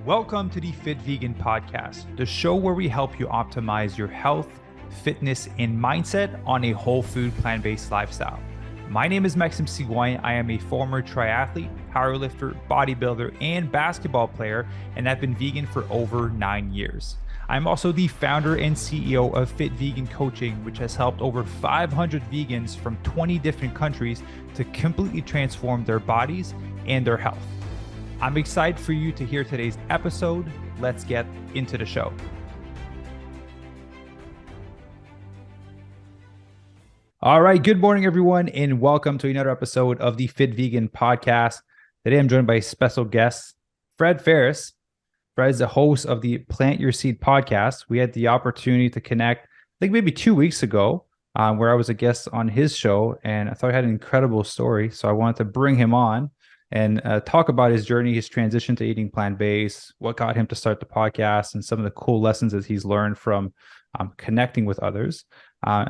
Welcome to the Fit Vegan Podcast, the show where we help you optimize your health, fitness, and mindset on a whole food, plant-based lifestyle. My name is Maxime Sigouin. I am a former triathlete, powerlifter, bodybuilder, and basketball player, and I've been vegan for over 9 years. I'm also the founder and CEO of Fit Vegan Coaching, which has helped over 500 vegans from 20 different countries to completely transform their bodies and their health. I'm excited for you to hear today's episode. Let's get into the show. All right. Good morning, everyone, and welcome to another episode of the Fit Vegan Podcast. Today, I'm joined by a special guest, Ferris. Fred is the host of the Plant Your Seed podcast. We had the opportunity to connect, I think maybe 2 weeks ago, where I was a guest on his show, and I thought he had an incredible story. So I wanted to bring him on and talk about his journey, his transition to eating plant-based, what got him to start the podcast, and some of the cool lessons that he's learned from connecting with others.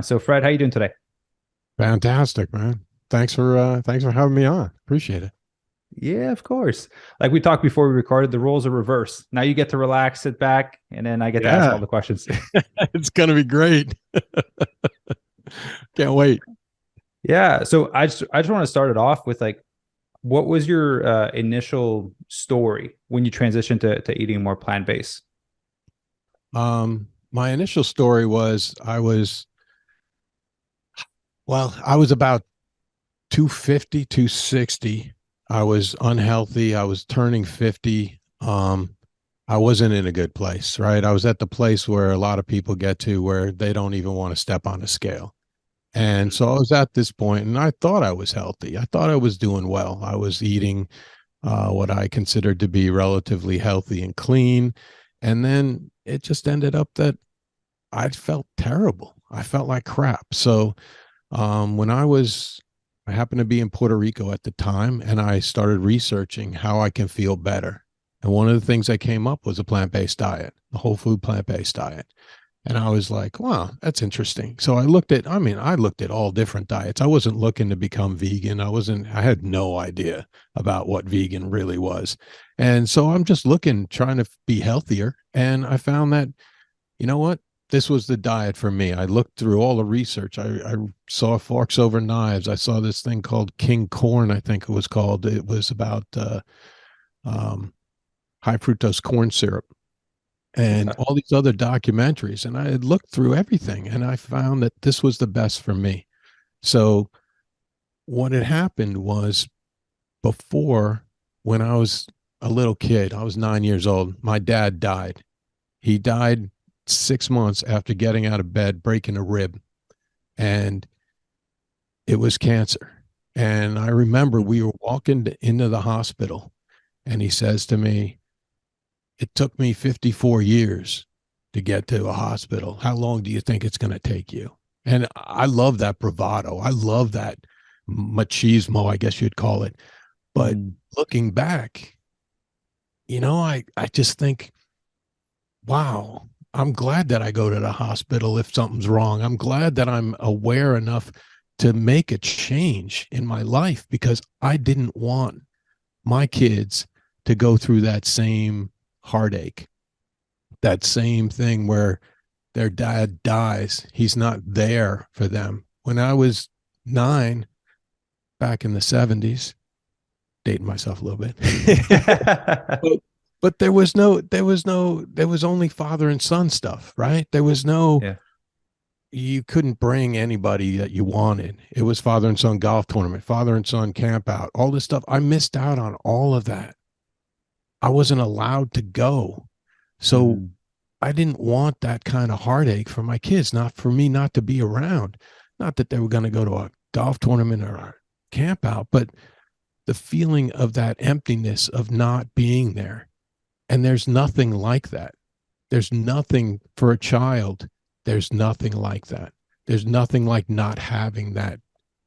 So Fred, how you doing today? Fantastic, man. Thanks for having me on. Appreciate it. Yeah, of course. Like we talked before we recorded, the roles are reversed. Now you get to relax, sit back, and then I get to ask all the questions. It's going to be great. Can't wait. Yeah. So I just want to start it off with what was your initial story when you transitioned to eating more plant-based? My initial story was I was about 250, 260. I was unhealthy. I was turning 50. I wasn't in a good place, right? I was at the place where a lot of people get to where they don't even want to step on a scale. And so I was at this point, and I thought I was healthy. I thought I was doing well. I was eating what I considered to be relatively healthy and clean. And then it just ended up that I felt terrible. I felt like crap. So when I happened to be in Puerto Rico at the time, and I started researching how I can feel better. And one of the things that came up was a plant-based diet, a whole food plant-based diet. And I was like, wow, that's interesting. So I looked at all different diets. I wasn't looking to become vegan. I had no idea about what vegan really was. And so I'm just trying to be healthier. And I found that, you know what? This was the diet for me. I looked through all the research. I saw Forks Over Knives. I saw this thing called King Corn, I think it was called. It was about high fructose corn syrup and all these other documentaries. And I had looked through everything, and I found that this was the best for me. So what had happened was, before, when I was a little kid, I was 9 years old, my dad died. He died 6 months after getting out of bed, breaking a rib, and it was cancer. And I remember we were walking into the hospital, and he says to me, "It took me 54 years to get to a hospital. How long do you think it's going to take you?" And I love that bravado. I love that machismo, I guess you'd call it. But looking back, I just think, wow, I'm glad that I go to the hospital if something's wrong. I'm glad that I'm aware enough to make a change in my life, because I didn't want my kids to go through that same heartache, that same thing where their dad dies. He's not there for them. When I was 9, back in the 70s, dating myself a little bit, but there was only father and son stuff, right? There was you couldn't bring anybody that you wanted. It was father and son golf tournament, father and son camp out, all this stuff. I missed out on all of that. I wasn't allowed to go. So I didn't want that kind of heartache for my kids, not for me not to be around. Not that they were going to go to a golf tournament or a camp out, but the feeling of that emptiness of not being there. And there's nothing like that. There's nothing for a child. There's nothing like that. There's nothing like not having that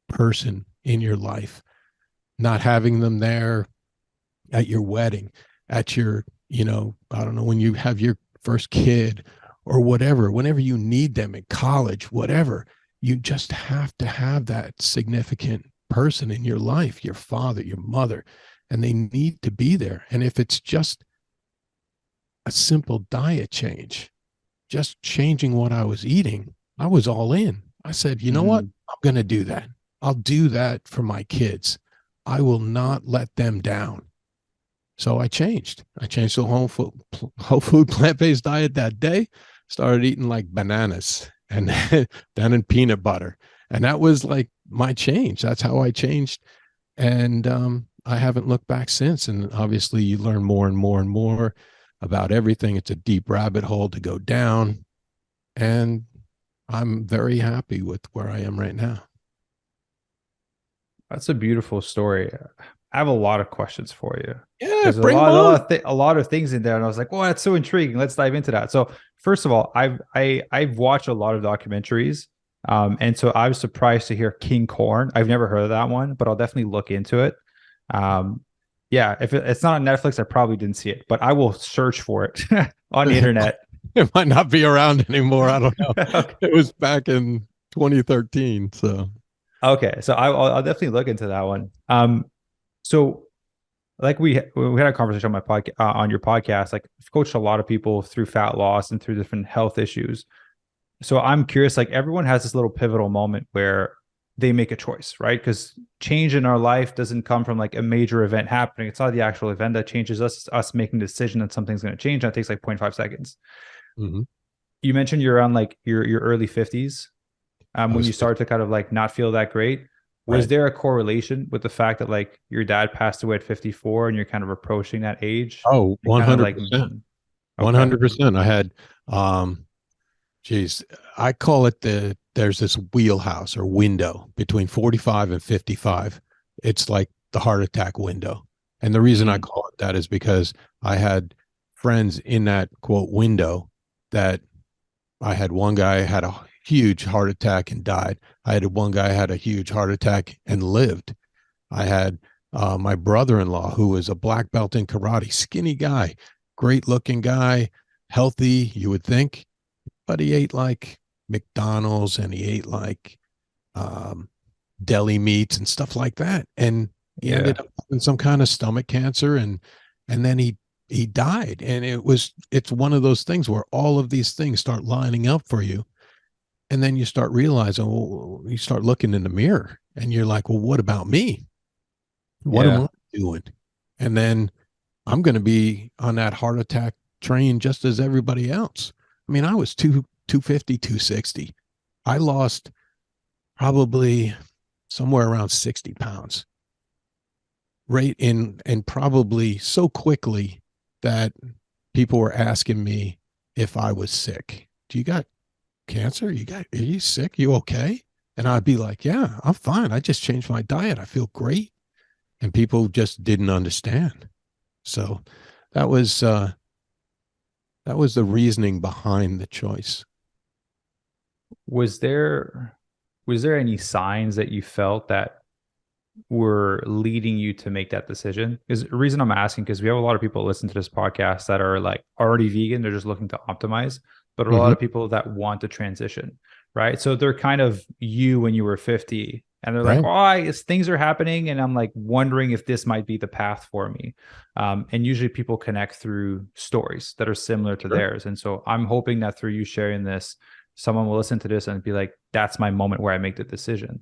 person in your life, not having them there at your wedding, at your, I don't know, when you have your first kid or whatever, whenever you need them in college, whatever, you just have to have that significant person in your life, your father, your mother, and they need to be there. And if it's just a simple diet change, just changing what I was eating, I was all in. I said, you know what? Mm. I'm going to do that. I'll do that for my kids. I will not let them down. So I changed. I changed to a whole food plant-based diet that day. Started eating like bananas and then in peanut butter. And that was like my change. That's how I changed. And I haven't looked back since. And obviously you learn more and more and more about everything. It's a deep rabbit hole to go down. And I'm very happy with where I am right now. That's a beautiful story. I have a lot of questions for you Yeah, because a bring them lot, a lot on. of a lot of things in there, and I was like, "Well, that's so intriguing. Let's dive into that." So, first of all, I've watched a lot of documentaries, and so I was surprised to hear King Corn. I've never heard of that one, but I'll definitely look into it. Um, yeah, if it's not on Netflix, I probably didn't see it, but I will search for it on the internet. It might not be around anymore. I don't know. Okay. It was back in 2013. So Okay, so I'll definitely look into that one. So like we had a conversation on my podcast on your podcast. Like I've coached a lot of people through fat loss and through different health issues. So I'm curious. Like everyone has this little pivotal moment where they make a choice, right? Because change in our life doesn't come from like a major event happening. It's not the actual event that changes us. It's us making a decision that something's going to change. And it takes like 0.5 seconds. mhm. You mentioned you're around like your early 50s I when was you start to kind of like not feel that great. Was right. there a correlation with the fact that like your dad passed away at 54 and you're kind of approaching that age Oh, and kind of like 100%. okay. 100%. I had, um, geez, I call it there's this wheelhouse or window between 45 and 55. It's like the heart attack window. And the reason I Mm, call it that is because I had friends in that quote window that I had one guy had a huge heart attack and died. I had one guy had a huge heart attack and lived. I had my brother-in-law who was a black belt in karate, skinny guy, great looking guy, healthy, you would think, but he ate like McDonald's and he ate like um, deli meats and stuff like that. And he yeah. ended up having some kind of stomach cancer and then he died. And it's one of those things where all of these things start lining up for you. And then you start realizing, well, you start looking in the mirror and you're like, well, what about me? What am Yeah. I doing? And then I'm going to be on that heart attack train just as everybody else. I mean, I was 250, 260. I lost probably somewhere around 60 pounds right in, and probably so quickly that people were asking me if I was sick. Do you got cancer? Are you sick? You okay? And I'd be like, yeah, I'm fine. I just changed my diet. I feel great. And people just didn't understand. So that was uh that was the reasoning behind the choice. Was there any signs that you felt that were leading you to make that decision? Because the reason I'm asking, because we have a lot of people listen to this podcast that are like already vegan, they're just looking to optimize, but a lot Mm-hmm. of people that want to transition, right? So they're kind of you when you were 50, and they're like, Right. oh, I guess things are happening, and I'm like wondering if this might be the path for me. And usually people connect through stories that are similar to Sure. theirs, and so I'm hoping that through you sharing this, someone will listen to this and be like, that's my moment where I make the decision.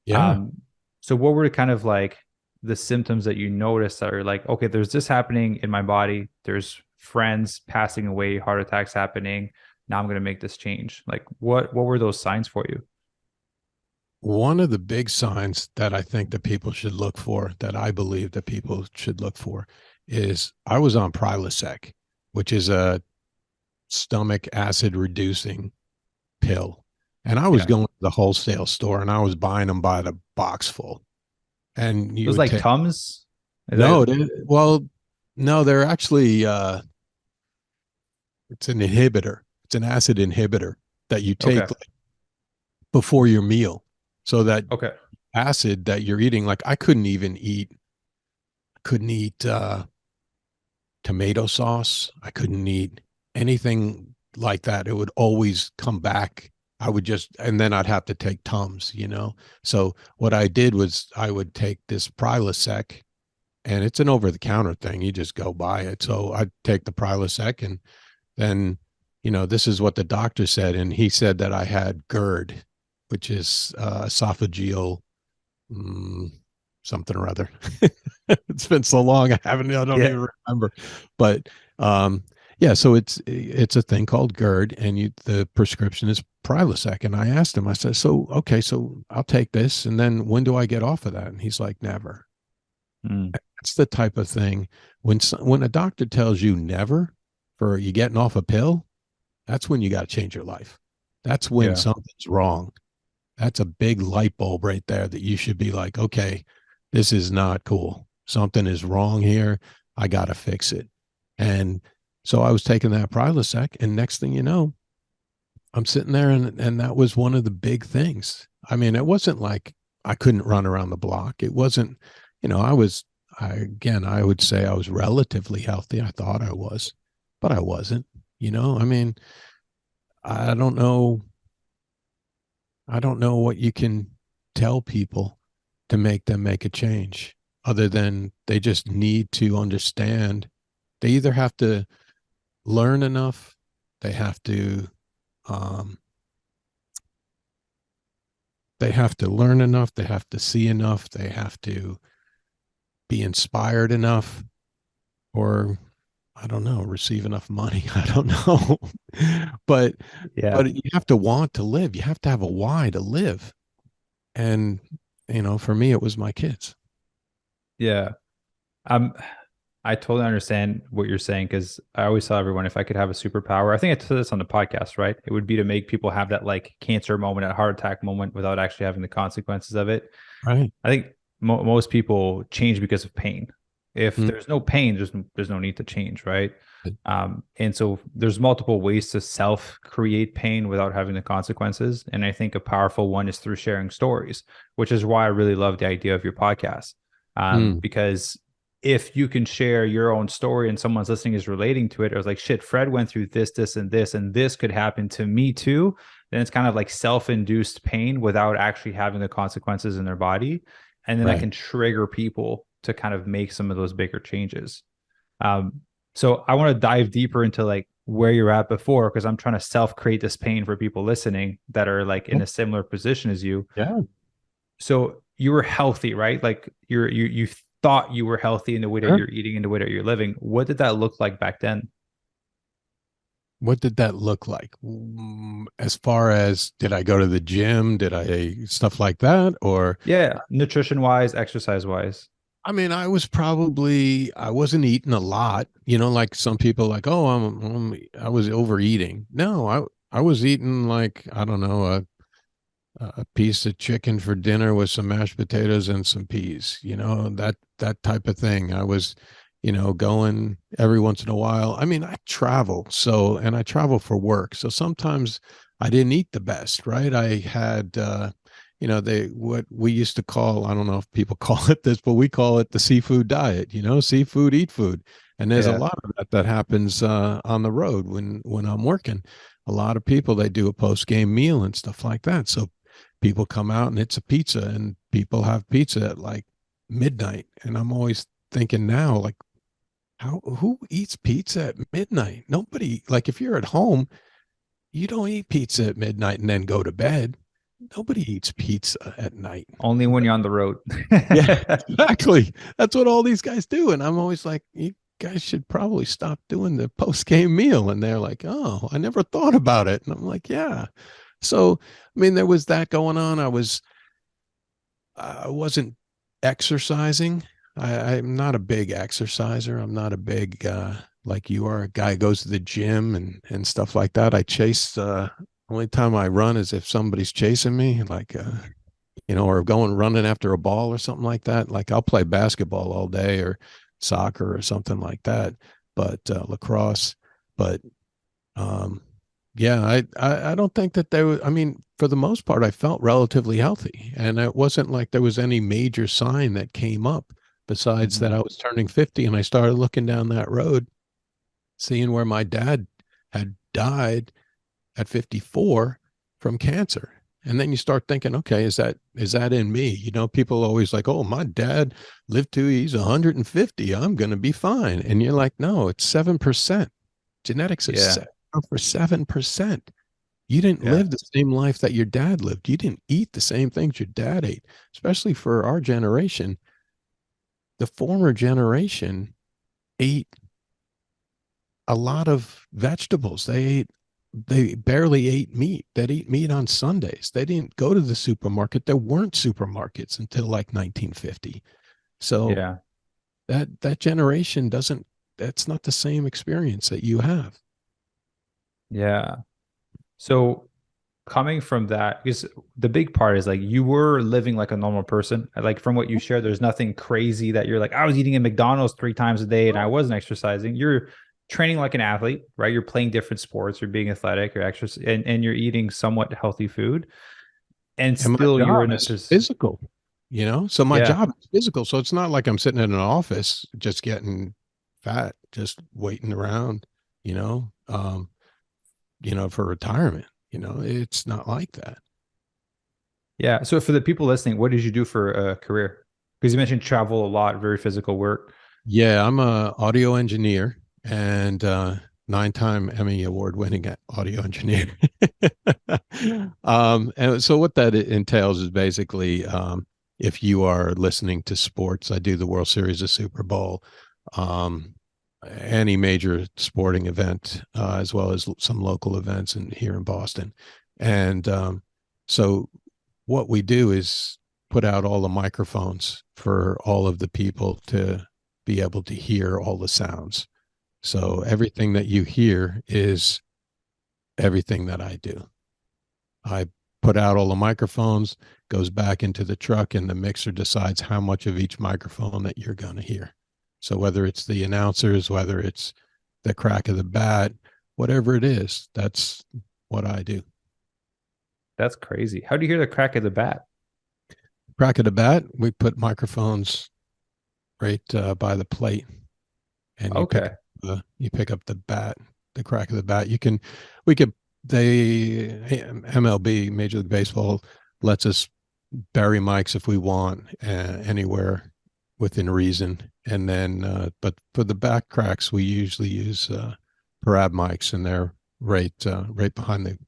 Yeah. Um, so what were kind of like the symptoms that you noticed that are like, okay, there's this happening in my body. There's friends passing away, heart attacks happening. Now I'm going to make this change. Like what were those signs for you? One of the big signs that I think that people should look for, that I believe that people should look for, is I was on Prilosec, which is a stomach acid reducing pill. And I was Yeah. going to the wholesale store and I was buying them by the box full. And It you was would like take Tums. Is no, that well, no, they're actually it's an inhibitor. It's an acid inhibitor that you okay? take before your meal so that Okay. acid that you're eating, like I couldn't eat tomato sauce. I couldn't eat anything like that. It would always come back. I would just, and then I'd have to take Tums. So what I did was I would take this Prilosec and it's an over-the-counter thing. You just go buy it. So I take the Prilosec, and then, this is what the doctor said. And he said that I had GERD, which is esophageal mm, something or other. It's been so long. I don't Yeah. even remember. But yeah, so it's a thing called GERD, and the prescription is Prilosec. And I asked him, I said, so, okay, so I'll take this. And then when do I get off of that? And he's like, never. Mm. That's the type of thing when a doctor tells you never for you getting off a pill, that's when you got to change your life. That's when Yeah. something's wrong. That's a big light bulb right there that you should be like, okay, this is not cool. Something is wrong here. I got to fix it. And so I was taking that Prilosec, and next thing you know, I'm sitting there, and that was one of the big things. I mean, it wasn't like I couldn't run around the block. It wasn't, I would say I was relatively healthy. I thought I was, but I wasn't, I mean, I don't know. I don't know what you can tell people to make them make a change other than they just need to understand. They either have to learn enough, they have to, um, learn enough, they have to see enough, they have to be inspired enough, or I don't know, receive enough money. I don't know. but Yeah. but you have to want to live. You have to have a why to live. And for me, it was my kids. Yeah. Um, I totally understand what you're saying because I always tell everyone if I could have a superpower, I think I said this on the podcast, right? It would be to make people have that like cancer moment, that heart attack moment without actually having the consequences of it. Right. I think most people change because of pain. If Mm. there's no pain, there's no need to change, right? And so there's multiple ways to self create pain without having the consequences. And I think a powerful one is through sharing stories, which is why I really love the idea of your podcast. Mm. Because if you can share your own story and someone's listening is relating to it, or it's like, shit, Fred went through this, this, and this could happen to me too. Then it's kind of like self-induced pain without actually having the consequences in their body. And then that Right. can trigger people to kind of make some of those bigger changes. Um, so I want to dive deeper into like where you're at before, because I'm trying to self-create this pain for people listening that are like in a similar position as you. Yeah. So you were healthy, right? Like you thought you were healthy in the way that Sure. you're eating and the way that you're living. What did that look like back then? What did that look like? As far as, did I go to the gym? Did I stuff like that? Or, Yeah, nutrition wise, exercise wise. I mean, I wasn't eating a lot, like some people like, oh, I was overeating. No, I was eating like, I don't know, a piece of chicken for dinner with some mashed potatoes and some peas, that type of thing. I was, going every once in a while. I mean, I travel, and I travel for work. So sometimes I didn't eat the best, right? I had, what we used to call, I don't know if people call it this, but we call it the seafood diet, seafood, eat food. And there's a Yeah, lot of that happens on the road when I'm working. A lot of people, they do a post-game meal and stuff like that. So people come out and it's a pizza, and people have pizza at like midnight. And I'm always thinking now, like, who eats pizza at midnight? Nobody. Like, if you're at home, you don't eat pizza at midnight and then go to bed. Nobody eats pizza at night. only when you're on the road. Yeah, exactly. That's what all these guys do. And I'm always like, you guys should probably stop doing the post game meal. And they're like, oh, I never thought about it. And I'm like, yeah. So, I mean, there was that going on. I wasn't exercising. I'm not a big exerciser. I'm not a big, like you are, a guy who goes to the gym and stuff like that. I chase, only time I run is if somebody's chasing me, like, or going running after a ball or something like that. Like, I'll play basketball all day or soccer or something like that, but lacrosse. But um, yeah, I don't think that there was, I mean, for the most part, I felt relatively healthy. And it wasn't like there was any major sign that came up besides Mhm. that I was turning 50 and I started looking down that road, seeing where my dad had died at 54 from cancer. And then you start thinking, okay, is that in me? You know, people always like, oh, my dad lived to he's 150. I'm going to be fine. And you're like, no, it's 7%. Genetics is Yeah. set up for 7%. You didn't Yeah. live the same life that your dad lived. You didn't eat the same things your dad ate, especially for our generation. The former generation ate a lot of vegetables. They barely ate meat. They'd eat meat on Sundays. They didn't go to the supermarket. There weren't supermarkets until like 1950. So Yeah. that generation doesn't, that's not the same experience that you have. Yeah. So coming from that, because the big part is like you were living like a normal person. Like from what you shared, there's nothing crazy that you're like, I was eating at McDonald's 3 times a day and I wasn't exercising. You're training like an athlete, right? You're playing different sports, you're being athletic, you're exercising, and you're eating somewhat healthy food. And And my still you're job in a is position. physical, you know? So my Yeah. job is physical. So it's not like I'm sitting in an office just getting fat, just waiting around, you know, for retirement. It's not like that. Yeah. So for the people listening, what did you do for a career? Because you mentioned travel a lot, very physical work. Yeah, I'm a audio engineer and 9-time Emmy award winning audio engineer. And so what that entails is basically, if you are listening to sports, I do the World Series, the Super Bowl, um, any major sporting event, as well as some local events here in Boston. And so what we do is put out all the microphones for all of the people to be able to hear all the sounds. So everything that you hear is everything that I do. I put out all the microphones, goes back into the truck, and the mixer decides how much of each microphone that you're going to hear. So whether it's the announcers, whether it's the crack of the bat, whatever it is, that's what I do. That's crazy. How do you hear the crack of the bat? Crack of the bat, we put microphones right by the plate, and Okay. you pick up the bat, the crack of the bat. We could they MLB, Major League Baseball, lets us bury mics if we want anywhere within reason, and then but for the back cracks, we usually use parab mics, and they're right behind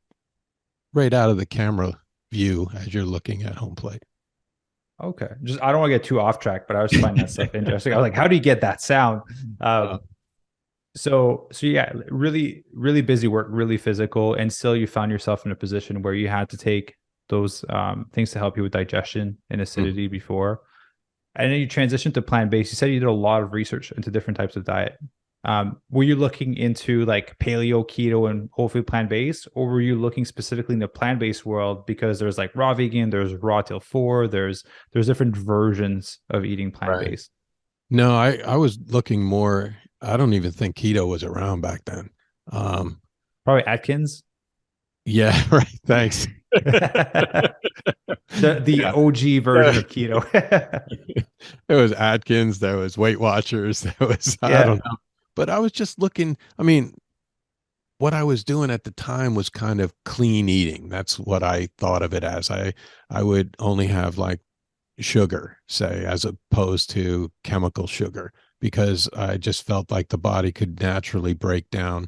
right out of the camera view as you're looking at home plate. Okay. Just I don't want to get too off track, but I was finding that stuff interesting. I was like, how do you get that sound? Uh, So yeah, really, really busy work, really physical, and still you found yourself in a position where you had to take those things to help you with digestion and mm. acidity before. And then you transitioned to plant-based. You said you did a lot of research into different types of diet. Were you looking into like paleo, keto, and whole food plant-based, or were you looking specifically in the plant-based world because there's like raw vegan, there's raw till four, there's different versions of eating Right. plant-based? No, I was looking more. I don't even think keto was around back then. Um, Probably Atkins. yeah, right. Thanks. The Yeah. OG version of keto. There was Atkins, there was Weight Watchers, there was, I Yeah. don't know. But I was just looking, I mean, what I was doing at the time was kind of clean eating. That's what I thought of it as. I would only have like sugar, say, as opposed to chemical sugar, because I just felt like the body could naturally break down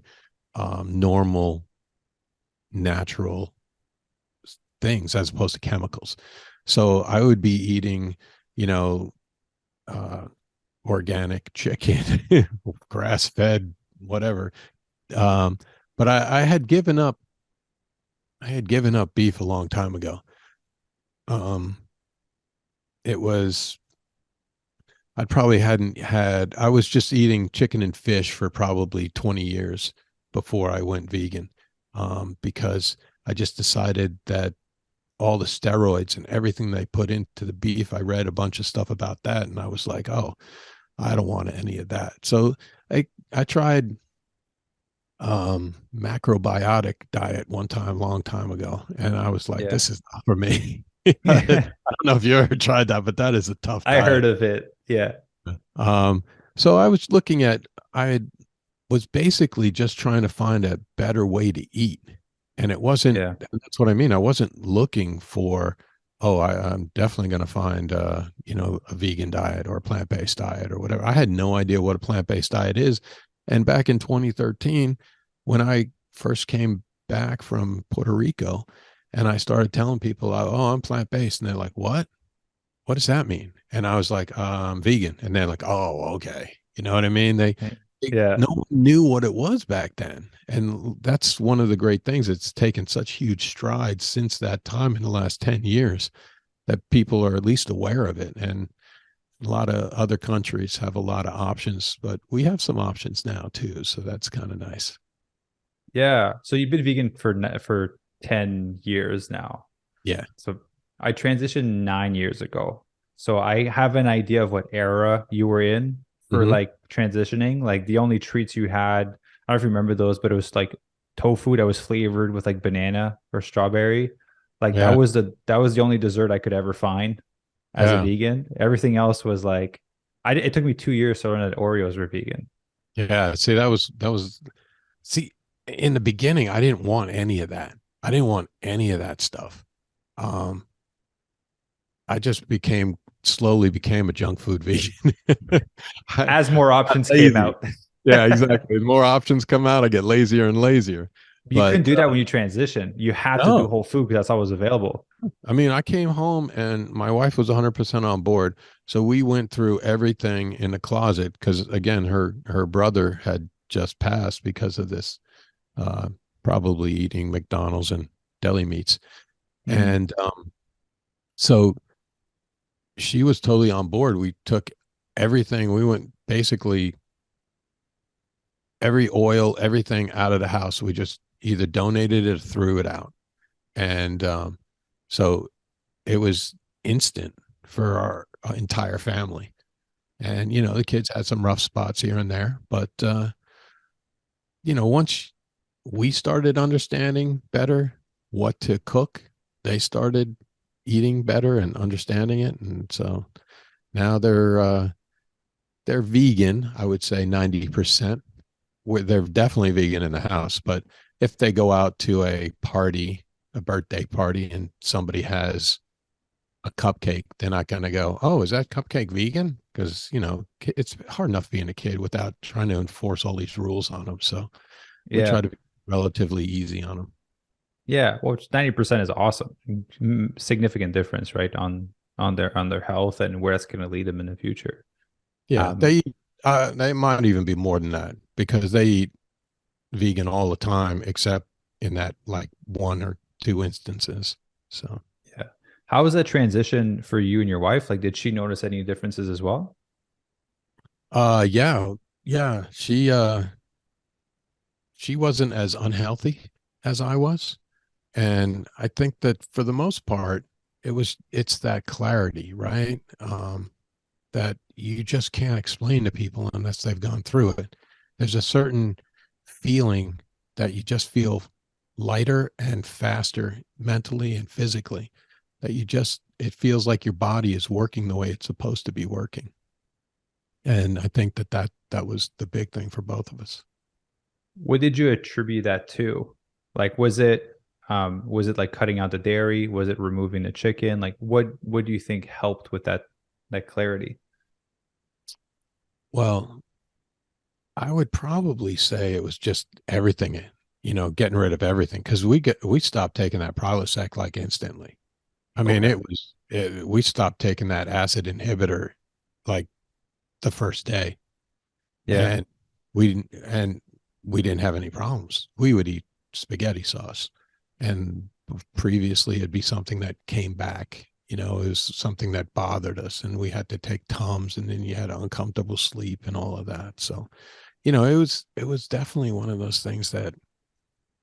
normal, natural things as opposed to chemicals. So I would be eating, you know, uh, organic chicken, grass fed, whatever. Um, but I had given up. I had given up beef a long time ago. Um, it was I probably hadn't had. I was just eating chicken and fish for probably 20 years before I went vegan, because I just decided that all the steroids and everything they put into the beef. I read a bunch of stuff about that, and I was like, oh, I don't want any of that. So I tried macrobiotic diet one time, long time ago, and I was like, Yeah. this is not for me. I don't know if you ever tried that, but that is a tough I heard diet. of it. Yeah. Um, so I was I was basically just trying to find a better way to eat. And it wasn't, Yeah. that's what I mean. I wasn't looking for, oh, I'm definitely going to find, a vegan diet or a plant-based diet or whatever. I had no idea what a plant-based diet is. And back in 2013, when I first came back from Puerto Rico and I started telling people, oh, I'm plant-based. And they're like, what? What does that mean? And I was like, I'm vegan. And they're like, oh, okay. You know what I mean? Yeah. No one knew what it was back then. And that's one of the great things. It's taken such huge strides since that time in the last 10 years that people are at least aware of it. And a lot of other countries have a lot of options, but we have some options now too. So that's kind of nice. Yeah. So you've been vegan for 10 years now. Yeah. So I transitioned 9 years ago. So I have an idea of what era you were in for Mm-hmm. like transitioning. Like the only treats you had, I don't know if you remember those, but it was like tofu that was flavored with like banana or strawberry. Like Yeah. that was the only dessert I could ever find as a Yeah. vegan. Everything else was like it took me 2 years to learn that Oreos were vegan. Yeah. See, see, in the beginning, I didn't want any of that. I didn't want any of that stuff. Um, I just slowly became a junk food vegan. I As more got options came lazy. out. Yeah, exactly. The more options come out, I get lazier and lazier. You But couldn't do that when you transition. You had to do no, whole food because that's all was available. I mean, I came home and my wife was 100% on board. So we went through everything in the closet because, again, her brother had just passed because of this, uh, probably eating McDonald's and deli meats. Mm. And so she was totally on board. We took everything. We went basically every oil, everything out of the house. We just either donated it or threw it out. And so it was instant for our entire family. And, the kids had some rough spots here and there. But, once we started understanding better what to cook, they started eating better and understanding it. And so now they're vegan, I would say 90%. They're definitely vegan in the house, but if they go out to a party, a birthday party, and somebody has a cupcake, they're not going to go, oh, is that cupcake vegan? Because, it's hard enough being a kid without trying to enforce all these rules on them. So we Yeah. try to be relatively easy on them. Yeah. Well, 90% is awesome. Significant difference, right? On their health and where it's going to lead them in the future. Yeah, Um, they might even be more than that because they eat vegan all the time, except in that like one or two instances. So, yeah. How was that transition for you and your wife? Like, did she notice any differences as well? yeah, yeah, she wasn't as unhealthy as I was, and I think that for the most part, it's that clarity, right? That you just can't explain to people unless they've gone through it. There's a certain feeling that you just feel lighter and faster mentally and physically, that it feels like your body is working the way it's supposed to be working. And I think that was the big thing for both of us. What did you attribute that to? Like, was it like cutting out the dairy? Was it removing the chicken? Like, what do you think helped with that clarity? Well, I would probably say it was just everything, getting rid of everything because we stopped taking that Prilosec like instantly. I mean, Okay. we stopped taking that acid inhibitor like the first day, Yeah. and we didn't have any problems. We would eat spaghetti sauce, and previously it'd be something that came back. It was something that bothered us, and we had to take Tums, and then you had uncomfortable sleep and all of that. So, it was definitely one of those things that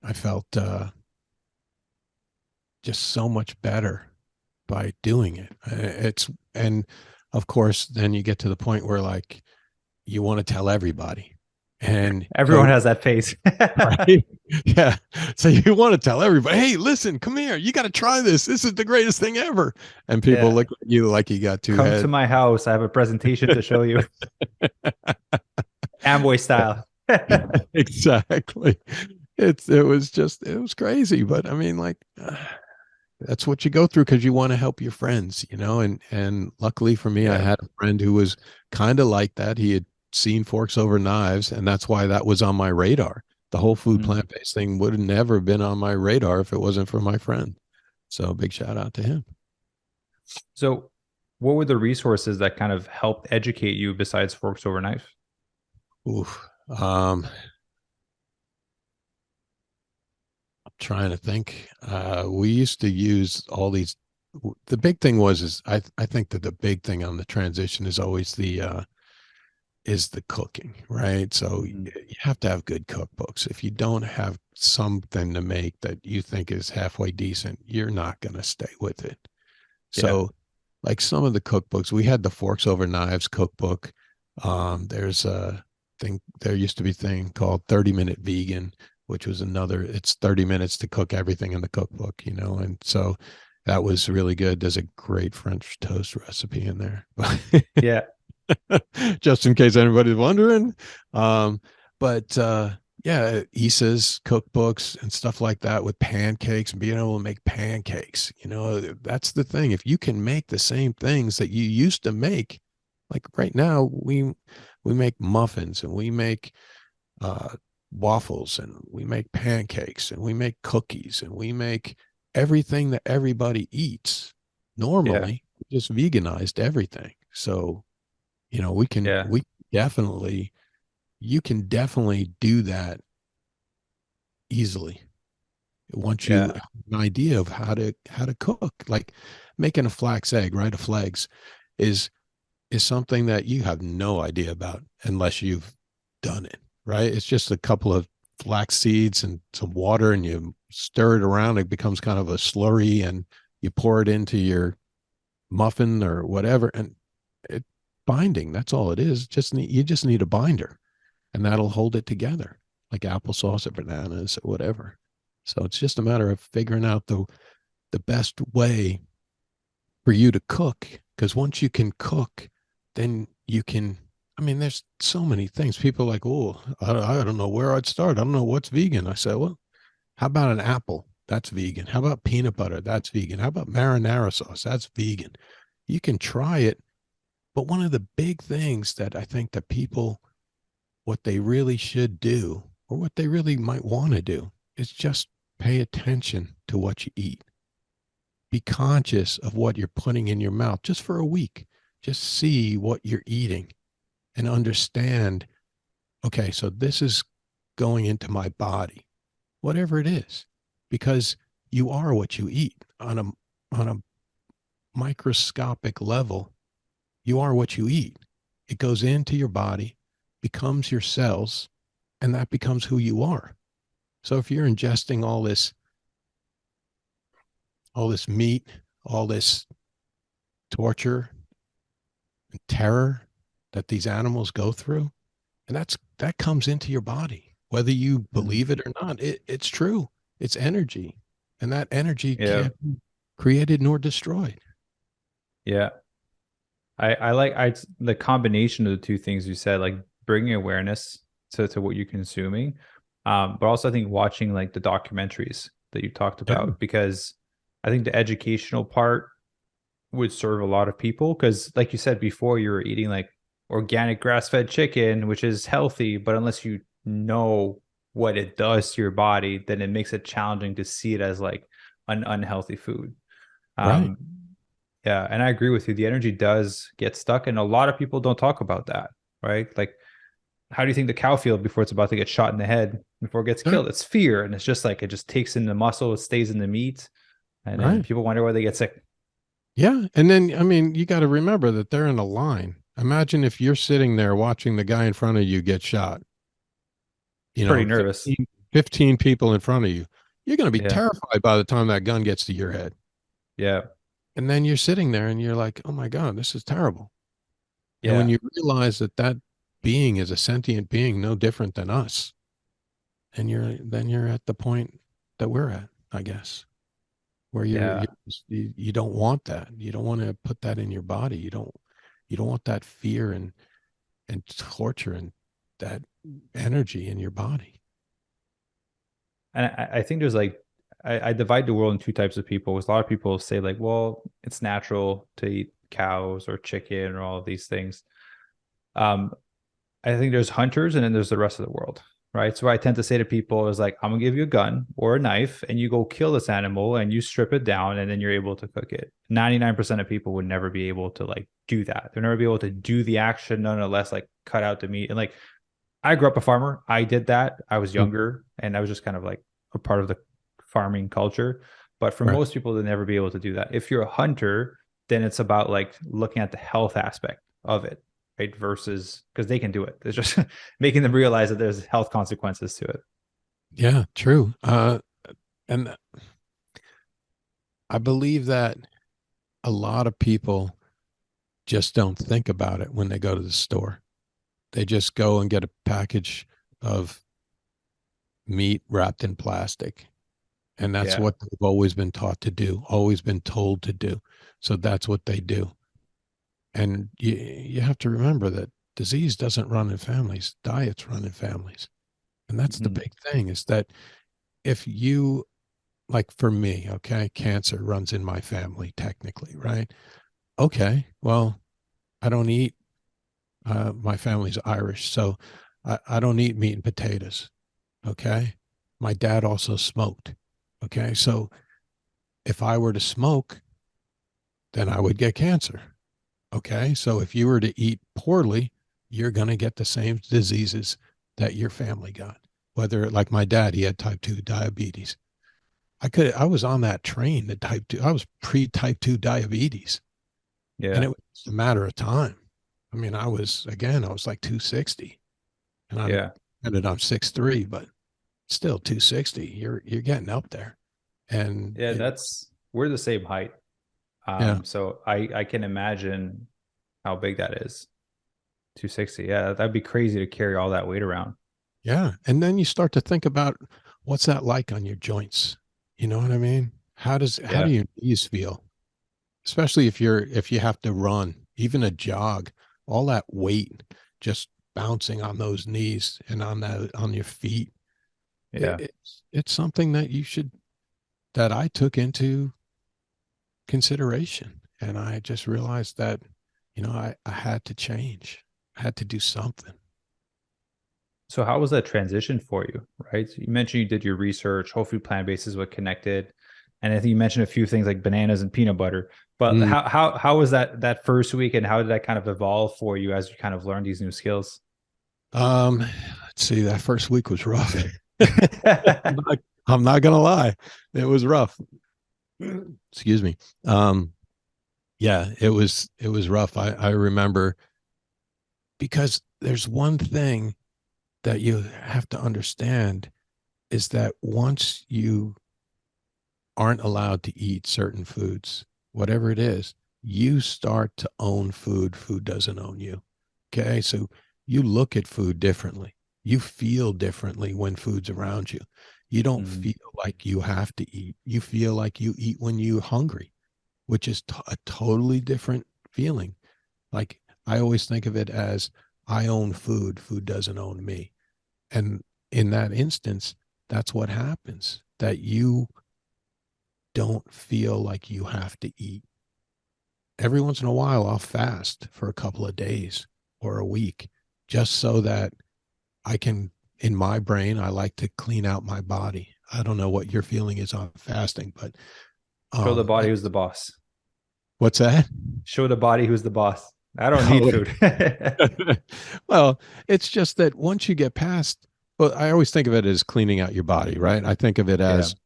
I felt just so much better by doing it. And of course, then you get to the point where like you want to tell everybody, and Everyone has that phase. right, yeah. So you want to tell everybody, hey, listen, come here, you got to try this. This is the greatest thing ever. And people Yeah. look at you like you got two Come to heads. my house. I have a presentation to show you. Amway style. Exactly. it was crazy. But I mean, like, that's what you go through because you want to help your friends, you know. And luckily for me, I Yeah. had a friend who was kind of like that. He had seen Forks Over Knives, and that's why that was on my radar. The whole food Mm. plant-based thing would have never been on my radar if it wasn't for my friend. So big shout out to him. So, what were the resources that kind of helped educate you besides Forks Over Knife? Oof. Trying to think. We used to use all these. The big thing was is I think that the big thing on the transition is the cooking, right? So Mm. you have to have good cookbooks. If you don't have something to make that you think is halfway decent, you're not going to stay with it. Yeah. So, like some of the cookbooks, we had the Forks Over Knives cookbook. There's a thing, there used to be a thing called 30-Minute Vegan, which was another, it's 30 minutes to cook everything in the cookbook, you know, and so that was really good. There's a great French toast recipe in there. Yeah. Just in case anybody's wondering. Um, but yeah, Issa's cookbooks and stuff like that with pancakes and being able to make pancakes. You know, that's the thing. If you can make the same things that you used to make, like right now, we make muffins and we make uh, waffles and we make pancakes and we make cookies and we make everything that everybody eats. Yeah. Normally, we just veganized everything. So you know, Yeah. we definitely, you can definitely do that easily once you Yeah. have an idea of how to cook. Like making a flax egg, right? A flags is is something that you have no idea about unless you've done it, right? It's just a couple of flax seeds and some water and you stir it around. It becomes kind of a slurry and you pour it into your muffin or whatever. And it binding, that's all it is. You just need a binder and that'll hold it together like applesauce or bananas or whatever. So it's just a matter of figuring out the best way for you to cook. Because once you can cook, then you can. I mean, there's so many things. People are like, oh, I don't know where I'd start. I don't know what's vegan. I said, well, how about an apple? That's vegan. How about peanut butter? That's vegan. How about marinara sauce? That's vegan. You can try it. But one of the big things that I think that people, what they really should do, or what they really might want to do, is just pay attention to what you eat. Be conscious of what you're putting in your mouth just for a week. Just see what you're eating and understand, okay, so this is going into my body, whatever it is, because you are what you eat on a microscopic level. You are what you eat. It goes into your body, becomes your cells, and that becomes who you are. So if you're ingesting all this meat, all this torture and terror that these animals go through, and that comes into your body, whether you Mm. believe it or not. It's true. It's energy, and that energy Yeah. can't be created nor destroyed. Yeah. I like the combination of the two things you said, like bringing awareness to what you're consuming, but also I think watching like the documentaries that you talked Yeah. about, because I think the educational part would serve a lot of people, because like you said before, you were eating like organic grass-fed chicken, which is healthy, but unless you know what it does to your body, then it makes it challenging to see it as like an unhealthy food. Right. Um, yeah, and I agree with you. The energy does get stuck, and a lot of people don't talk about that, right? Like, how do you think the cow feels before it's about to get shot in the head, before it gets Yeah. killed? It's fear, and it's just like it just takes in the muscle, it stays in the meat, and then Right. people wonder why they get sick. Yeah. And then, I mean, you got to remember that they're in a line. Imagine if you're sitting there watching the guy in front of you get shot, It's you pretty know, nervous. 15 people in front of you. You're going to be Yeah, terrified by the time that gun gets to your head. yeah, And then you're sitting there and you're like, oh my God, this is terrible. And when yeah, you realize that that being is a sentient being, no different than us, and then you're at the point that we're at, I guess, where yeah, you don't want that. You don't want to put that in your body. You don't want that fear and torture and that energy in your body. and I think there's like I divide the world in two types of people. Because a lot of people say like, well, it's natural to eat cows or chicken or all of these things. Um, I think there's hunters and then there's the rest of the world, right? So what I tend to say to people is like, I'm gonna give you a gun or a knife and you go kill this animal and you strip it down and then you're able to cook it. 99% of people would never be able to like do that. They'll never be able to do the action, nonetheless, like cut out the meat. And like I grew up a farmer. I did that. I was Mm. younger and I was just kind of like a part of the farming culture. But for Right. most people, they'll never be able to do that. If you're a hunter, then it's about like looking at the health aspect of it, right? Versus because they can do it. It's just making them realize that there's health consequences to it. Yeah, true. And I believe that a lot of people just don't think about it when they go to the store. They just go and get a package of meat wrapped in plastic. And that's Yeah. what they've always been taught to do, always been told to do. So that's what they do. And you have to remember that disease doesn't run in families, diets run in families. And that's the Mm-hmm. big thing is that if you, like for me, okay, cancer runs in my family technically, right? Okay, well, I don't eat, my family's Irish, so I don't eat meat and potatoes, okay? My dad also smoked, okay? So if I were to smoke, then I would get cancer. Okay. So if you were to eat poorly, you're going to get the same diseases that your family got. Whether, like my dad, he had type 2 diabetes. I was on that train, the type 2, I was pre type 2 diabetes, and Yeah. it was a matter of time. I mean, I was like 260 and Yeah. I'm 6'3", but still 260. You're getting up there. And Yeah. We're the same height. yeah, So I can imagine how big that is. 260. Yeah, that'd be crazy to carry all that weight around. yeah. And then you start to think about what's that like on your joints? You know what I mean? How do Yeah. your knees feel? Especially if you have to run, even a jog, all that weight just bouncing on those knees and on your feet. Yeah. It's something that I took into consideration. And I just realized that, I had to change. I had to do something. So how was that transition for you? Right. So you mentioned you did your research, whole food plant based is what connected. And I think you mentioned a few things like bananas and peanut butter. But Mm. how was that first week and how did that kind of evolve for you as you kind of learned these new skills? Let's see, that first week was rough. I'm not gonna lie. It was rough. Excuse me. Yeah, it was rough. I remember, because there's one thing that you have to understand is that once you aren't allowed to eat certain foods, whatever it is, you start to own food. Food doesn't own you. Okay. So you look at food differently. You feel differently when food's around you. You don't Mhm. feel like you have to eat. You feel like you eat when you're hungry, which is a totally different feeling. Like I always think of it as I own food, food doesn't own me. And in that instance, that's what happens, that you don't feel like you have to eat. Every once in a while, I'll fast for a couple of days or a week just so that I can, in my brain, I like to clean out my body. I don't know what your feeling is on fasting, but Show the body who's that's the boss. what's that? Show the body who's the boss. I don't need food. Well, it's just that once you get past, well, I always think of it as cleaning out your body, right? I think of it Yeah. as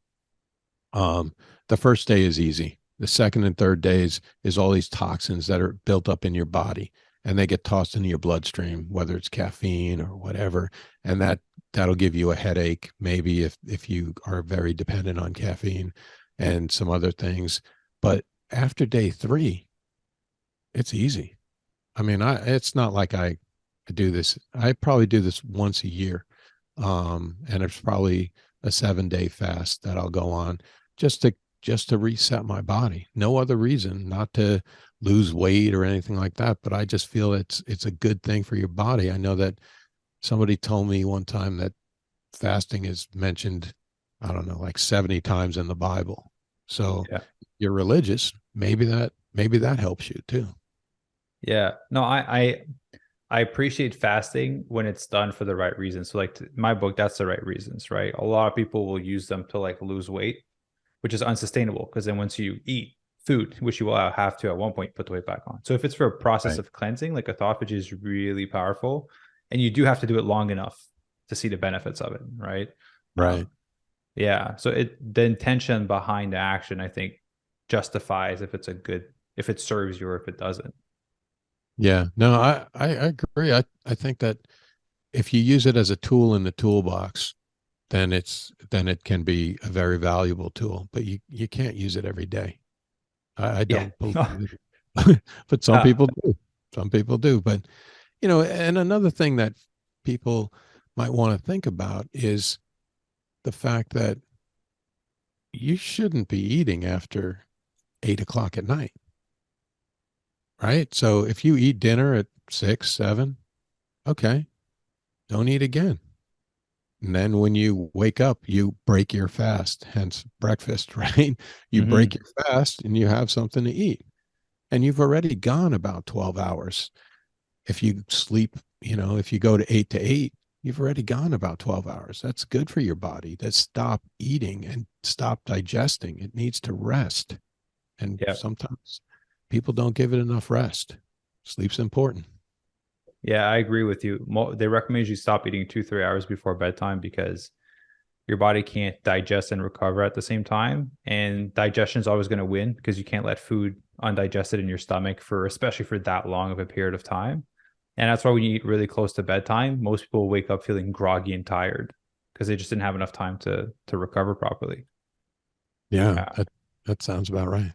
Um, the first day is easy. The second and third days is all these toxins that are built up in your body and they get tossed into your bloodstream, whether it's caffeine or whatever. And that'll give you a headache, maybe if you are very dependent on caffeine and some other things. But after day 3, it's easy. I mean, it's not like I do this. I probably do this once a year. And it's probably a 7-day fast that I'll go on just to reset my body. No other reason, not to lose weight or anything like that, but I just feel it's a good thing for your body. I know that somebody told me one time that fasting is mentioned I don't know, like 70 times in the Bible. So Yeah. you're religious, maybe that helps you too. Yeah. No, I appreciate fasting when it's done for the right reasons. So like my book, that's the right reasons, right? A lot of people will use them to like lose weight, which is unsustainable because then once you eat food, which you will have to at one point put the weight back on. So if it's for a process Right. of cleansing, like autophagy is really powerful, and you do have to do it long enough to see the benefits of it, right? Right. Yeah. So the intention behind the action, I think, justifies if it serves you or if it doesn't. Yeah. No, I agree. I think that if you use it as a tool in the toolbox, then it can be a very valuable tool, but you can't use it every day. I Yeah. don't believe it. But some uh, people do. Some people do. But and another thing that people might want to think about is the fact that you shouldn't be eating after 8 o'clock at night, right? So if you eat dinner at 6, 7, okay, don't eat again. And then when you wake up, you break your fast, hence breakfast, right? You break mhm. your fast and you have something to eat. And you've already gone about 12 hours. If you sleep, if you go to 8 to 8, you've already gone about 12 hours. That's good for your body to stop eating and stop digesting. It needs to rest. And Yeah. sometimes people don't give it enough rest. Sleep's important. Yeah, I agree with you. They recommend you stop eating 2, 3 hours before bedtime because your body can't digest and recover at the same time. And digestion is always going to win because you can't let food undigested in your stomach especially for that long of a period of time. And that's why when you eat really close to bedtime, most people wake up feeling groggy and tired because they just didn't have enough time to recover properly. Yeah, Yeah. that sounds about right.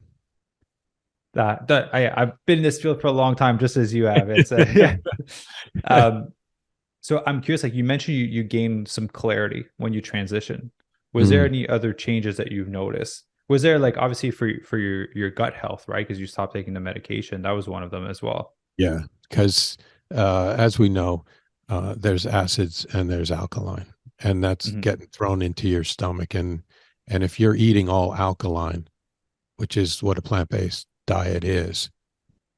I've been in this field for a long time, just as you have. It's yeah. Um, So I'm curious, like you mentioned, you gained some clarity when you transition. Was there Mm, any other changes that you've noticed? Was there like obviously for your gut health, right? Because you stopped taking the medication. That was one of them as well. yeah, because as we know, there's acids and there's alkaline, and that's Hmm. getting thrown into your stomach. And if you're eating all alkaline, which is what a plant-based diet is,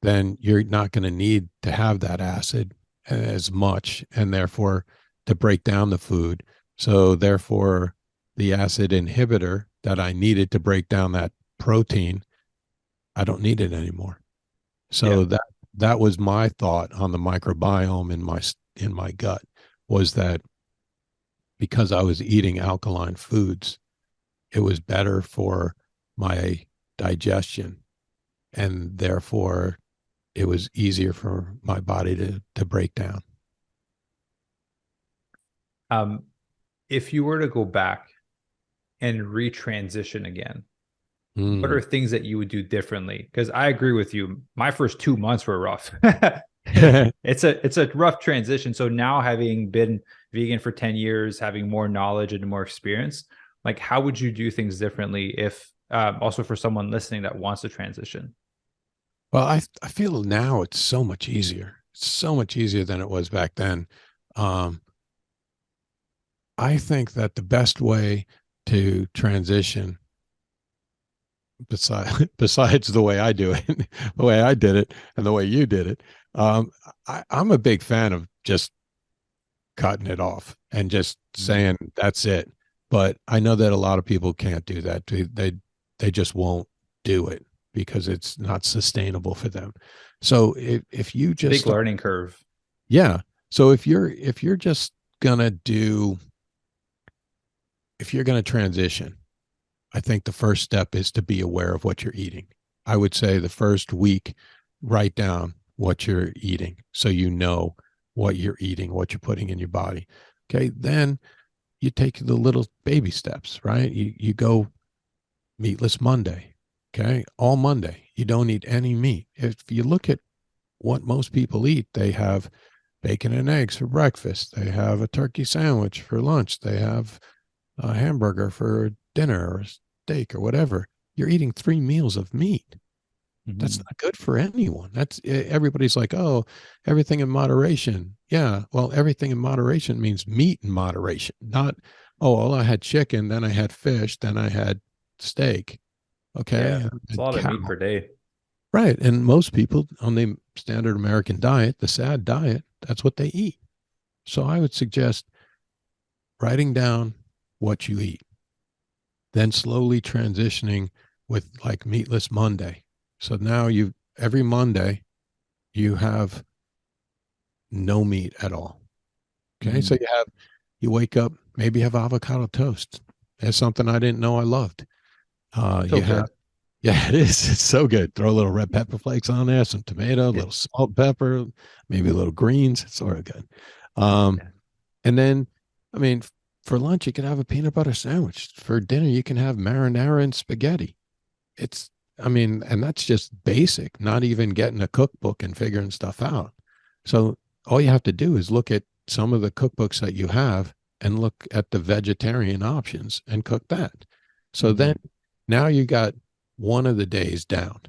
then you're not going to need to have that acid as much, and therefore to break down the food. So therefore, the acid inhibitor that I needed to break down that protein, I don't need it anymore. Yeah. So that was my thought on the microbiome in my gut, was that because I was eating alkaline foods, it was better for my digestion, and therefore it was easier for my body to break down. Um, if you were to go back and retransition again, what are Mm. things that you would do differently? Because I agree with you. My first 2 months were rough. It's a rough transition. So now having been vegan for 10 years, having more knowledge and more experience, like how would you do things differently if also for someone listening that wants to transition? Well, I feel now it's so much easier. It's so much easier than it was back then. Um, I think that the best way to transition, besides the way I do it, the way I did it, and the way you did it, um, I'm a big fan of just cutting it off and just Mhm. saying that's it. But I know that a lot of people can't do that. They just won't do it because it's not sustainable for them. So if you It's a just big start, learning curve. yeah. So if you're just gonna do if you're gonna transition, I think the first step is to be aware of what you're eating. I would say the first week, write down what you're eating so you know what you're eating, what you're putting in your body. Okay. Then you take the little baby steps, right? You go meatless Monday. Okay. All Monday. You don't eat any meat. If you look at what most people eat, they have bacon and eggs for breakfast. They have a turkey sandwich for lunch. They have a hamburger for dinner or steak or whatever. You're eating 3 meals of meat. That's Mhm. not good for anyone. That's everybody's like, oh, everything in moderation. Yeah. Well, everything in moderation means meat in moderation, not Oh, well, I had chicken, then I had fish, then I had steak. Okay. Yeah, it's a And lot of cow. meat per day. Right. And most people on the standard American diet, the SAD diet, that's what they eat. So I would suggest writing down what you eat, then slowly transitioning with like meatless Monday. So now every Monday you have no meat at all. Okay. So Mm, you wake up, maybe have avocado toast. That's something I didn't know I loved. so You have, good. yeah, it is. It's so good. Throw a little red pepper flakes on there, some tomato, a little It, salt, pepper, maybe a little greens. It's sort of good. Um, yeah. and then, I mean, for lunch, you can have a peanut butter sandwich. For dinner, you can have marinara and spaghetti. It's, I mean, and that's just basic, not even getting a cookbook and figuring stuff out. So all you have to do is look at some of the cookbooks that you have and look at the vegetarian options and cook that. So then Mhm. now you got one of the days down.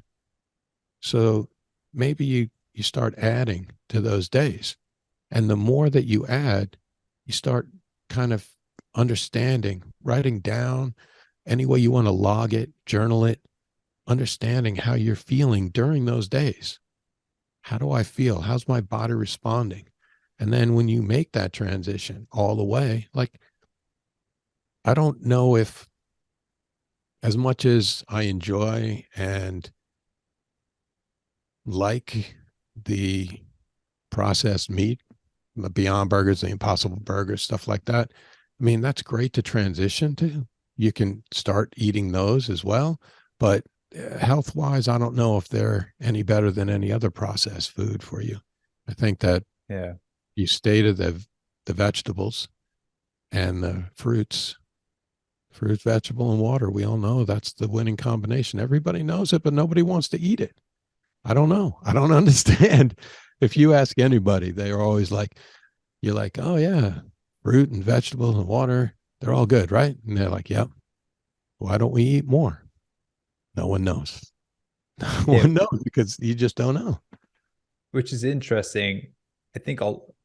So maybe you start adding to those days. And the more that you add, you start kind of understanding, writing down any way you want to log it, journal it, understanding how you're feeling during those days. How do I feel? How's my body responding? And then when you make that transition all the way, like, I don't know if, as much as I enjoy and like the processed meat, the Beyond Burgers, the Impossible Burgers, stuff like that. I mean, that's great to transition to. You can start eating those as well. But health wise, I don't know if they're any better than any other processed food for you. I think that Yeah. you stay to the vegetables and the fruit, vegetable, and water. We all know that's the winning combination. Everybody knows it, but nobody wants to eat it. I don't know. I don't understand. If you ask anybody, they are always like, you're like, oh yeah, fruit and vegetables and water, they're all good, right? And they're like, yep. Why don't we eat more? No one knows. No Yeah, one knows because you just don't know. which is interesting. I think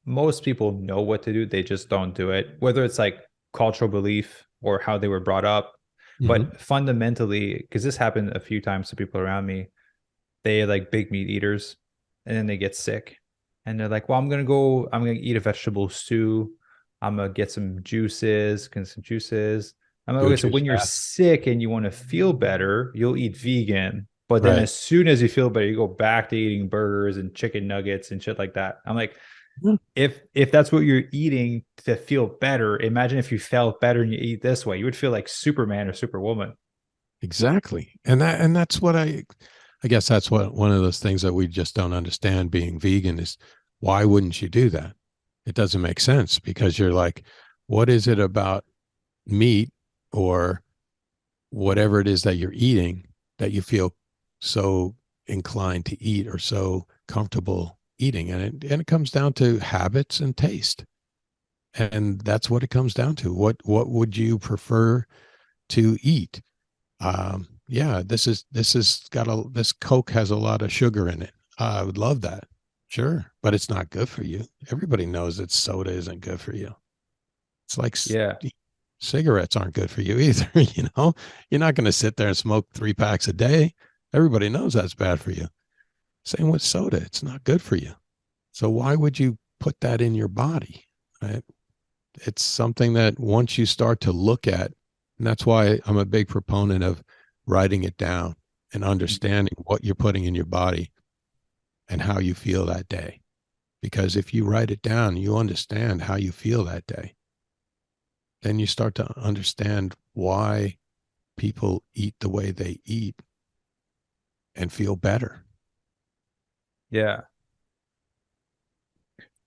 most people know what to do, they just don't do it, whether it's like cultural belief or how they were brought up. Mm-hmm. But fundamentally, because this happened a few times to people around me, they like big meat eaters and then they get sick. And they're like, well, I'm gonna eat a vegetable stew. I'm gonna get some juices. I'm like, Go okay, so choose when you're fast. sick and you want to feel better, you'll eat vegan. But then Right. as soon as you feel better, you go back to eating burgers and chicken nuggets and shit like that. I'm like, Yeah, if that's what you're eating to feel better, imagine if you felt better and you eat this way. You would feel like Superman or Superwoman. exactly. And that's what I guess that's what one of those things that we just don't understand being vegan is, why wouldn't you do that? It doesn't make sense because you're like, what is it about meat or whatever it is that you're eating that you feel so inclined to eat or so comfortable eating? And it comes down to habits and taste. And that's what it comes down to. What would you prefer to eat? Yeah, this Coke has a lot of sugar in it. I would love that. Sure, but it's not good for you. Everybody knows that soda isn't good for you. It's like Yeah. cigarettes aren't good for you either. You're not going to sit there and smoke 3 packs a day. Everybody knows that's bad for you. Same with soda. It's not good for you. So why would you put that in your body? Right? It's something that once you start to look at, and that's why I'm a big proponent of writing it down and understanding what you're putting in your body and how you feel that day. Because if you write it down, you understand how you feel that day. Then you start to understand why people eat the way they eat and feel better. Yeah.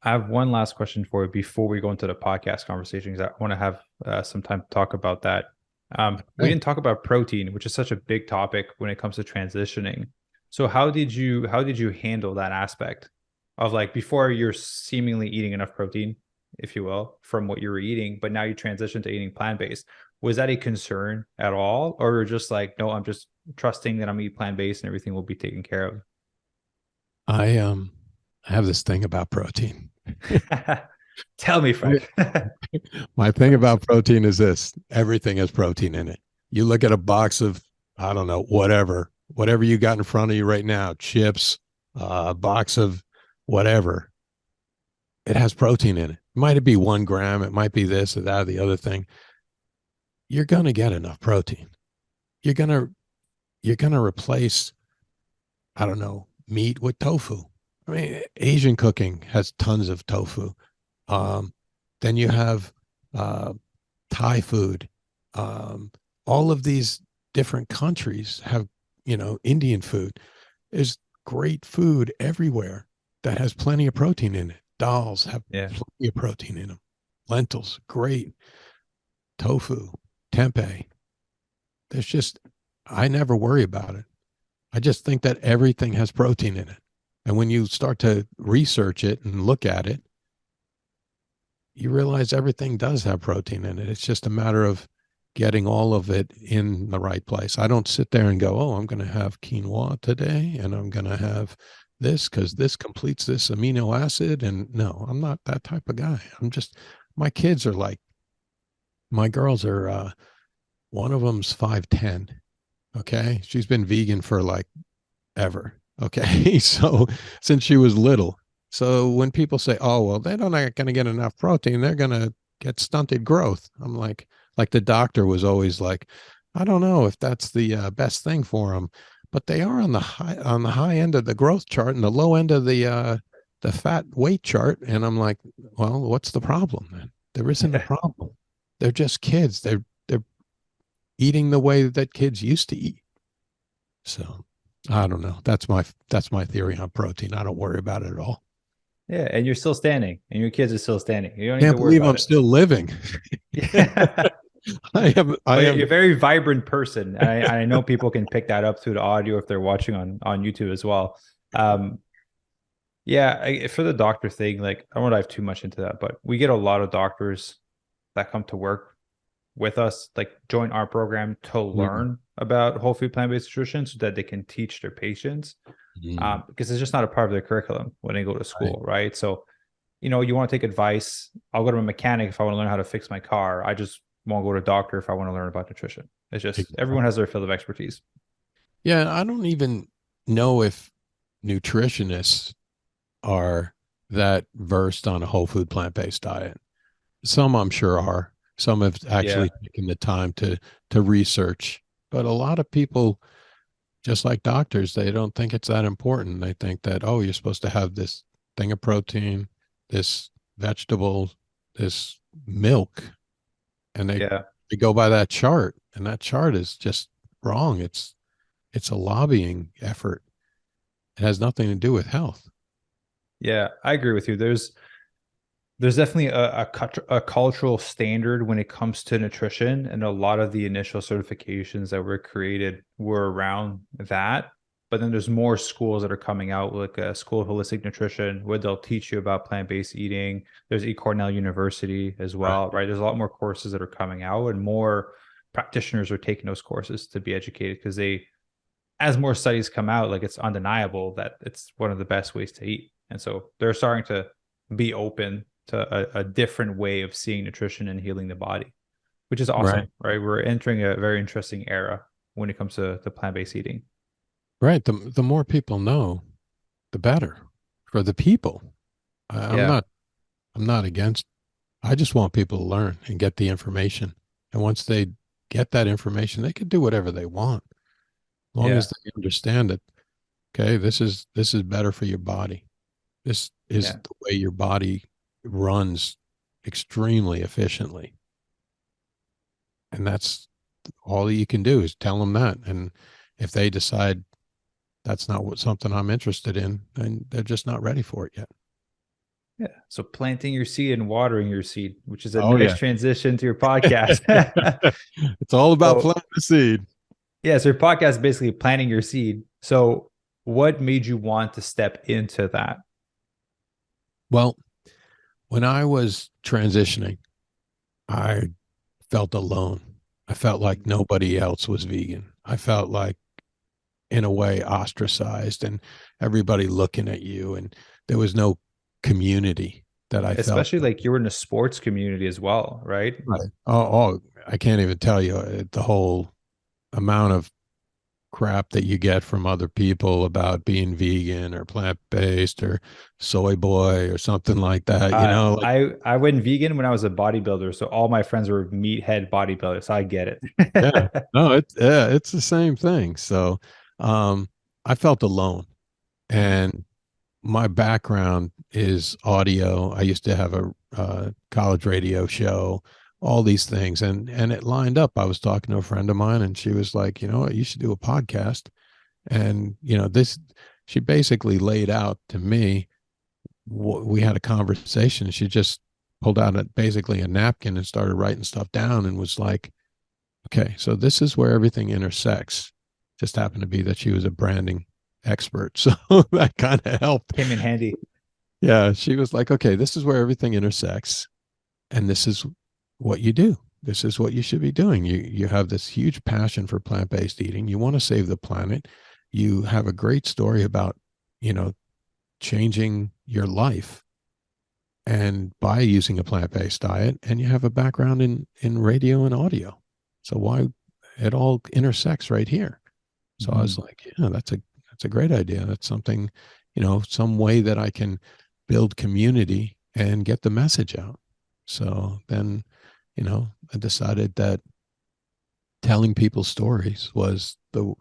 I have one last question for you before we go into the podcast conversation because I want to have some time to talk about that. We Okay. didn't talk about protein, which is such a big topic when it comes to transitioning. So how did you handle that aspect of like before you're seemingly eating enough protein, if you will, from what you were eating, but now you transition to eating plant-based? Was that a concern at all, or just like no, I'm just trusting that I'm eating plant-based and everything will be taken care of? I have this thing about protein. Tell me, My Frank. my thing about protein is this: everything has protein in it. You look at a box of, I don't know, whatever you got in front of you right now, chips, a box of whatever, it has protein in it. It might be 1 gram, it might be this or that or the other thing. You're gonna get enough protein. You're gonna you're gonna replace, I don't know, meat with tofu. I mean, Asian cooking has tons of tofu. Um, then you have uh, Thai food. Um, all of these different countries have, Indian food. There's great food everywhere that has plenty of protein in it. Dals have Yeah. plenty of protein in them. Lentils, great. Tofu, tempeh. There's just, I never worry about it. I just think that everything has protein in it. And when you start to research it and look at it, you realize everything does have protein in it. It's just a matter of getting all of it in the right place. I don't sit there and go, oh, I'm going to have quinoa today and I'm going to have this because this completes this amino acid. And no, I'm not that type of guy. My kids are like, my girls are, one of them's 5'10". Okay. She's been vegan for like ever. Okay. So since she was little. So when people say, oh, well, they're not going to get enough protein, they're going to get stunted growth. I'm like the doctor was always like, I don't know if that's the best thing for them, but they are on the high end of the growth chart and the low end of the fat weight chart. And I'm like, well, what's the problem then? There isn't a problem. They're just kids. They're eating the way that kids used to eat. So I don't know. That's my theory on protein. I don't worry about it at all. Yeah, and you're still standing, and your kids are still standing. You don't need Can't to worry believe about I'm it. still living. Yeah. I Well, am. you're a very vibrant person. I know people can pick that up through the audio if they're watching on YouTube as well. Um, yeah, for the doctor thing, like I don't want to dive too much into that, but we get a lot of doctors that come to work with us, like join our program to Mm, learn about whole food plant-based nutrition so that they can teach their patients. mm, Because it's just not a part of their curriculum when they go to right. school, right? So, you want to take advice. I'll go to a mechanic if I want to learn how to fix my car. I just won't go to a doctor if I want to learn about nutrition. It's just everyone has their field of expertise. Yeah, I don't even know if nutritionists are that versed on a whole food plant-based diet. Some I'm sure are. Some have Yeah, actually taken the time to research, but a lot of people, just like doctors, they don't think it's that important. They think that, oh, you're supposed to have this thing of protein, this vegetable, this milk, and yeah. they go by that chart, and that chart is just wrong. It's a lobbying effort. It has nothing to do with health. Yeah, I agree with you. There's definitely a cultural standard when it comes to nutrition, and a lot of the initial certifications that were created were around that. But then there's more schools that are coming out, like a school of holistic nutrition, where they'll teach you about plant-based eating. There's Cornell University as Right. well, right? There's a lot more courses that are coming out, and more practitioners are taking those courses to be educated because as more studies come out, like it's undeniable that it's one of the best ways to eat. And so they're starting to be open to a different way of seeing nutrition and healing the body, which is Right. awesome, right? We're entering a very interesting era when it comes to plant-based eating. Right. The more people know, the better for the people. I'm Yeah. not against. I just want people to learn and get the information. And once they get that information, they can do whatever they want, as long Yeah. as they understand it. Okay, this is better for your body. This is Yeah. the way your body runs extremely efficiently. And that's all you can do is tell them that. And if they decide that's not something I'm interested in, then they're just not ready for it yet. Yeah. So planting your seed and watering your seed, which is a Oh nice yeah. transition to your podcast. It's all about So planting the seed. yeah, so your podcast is basically planting your seed. So what made you want to step into that? Well, when I was transitioning, I felt alone. I felt like nobody else was vegan. I felt like, in a way, ostracized and everybody looking at you, and there was no community. that I felt. Especially like you're in a sports community as well, right? Right. I can't even tell you the whole amount of crap that you get from other people about being vegan or plant-based or soy boy or something like that, like, I went vegan when I was a bodybuilder, so all my friends were meathead bodybuilders, so I get yeah, it. no, it's the same thing. So, um, I felt alone, Mhm. and my background is audio. I used to have a college radio show, all these things, and it lined up. I was talking to a friend of mine, and she was like, you know what, you should do a podcast. And this, she basically laid out to me. We had a conversation. She just pulled out basically a napkin and started writing stuff down, and was like, okay, so this is where everything intersects. Just happened to be that she was a branding expert. So that kind of helped. Came in handy. Yeah. She was like, okay, this is where everything intersects. And this is what you do. This is what you should be doing. You have this huge passion for plant-based eating. You want to save the planet. You have a great story about, you know, changing your life and by using a plant-based diet, and you have a background in radio and audio. So why, it all intersects right here. So I was Mhm. like, yeah, that's a great idea. That's something, some way that I can build community and get the message out. So then, I decided that telling people stories was the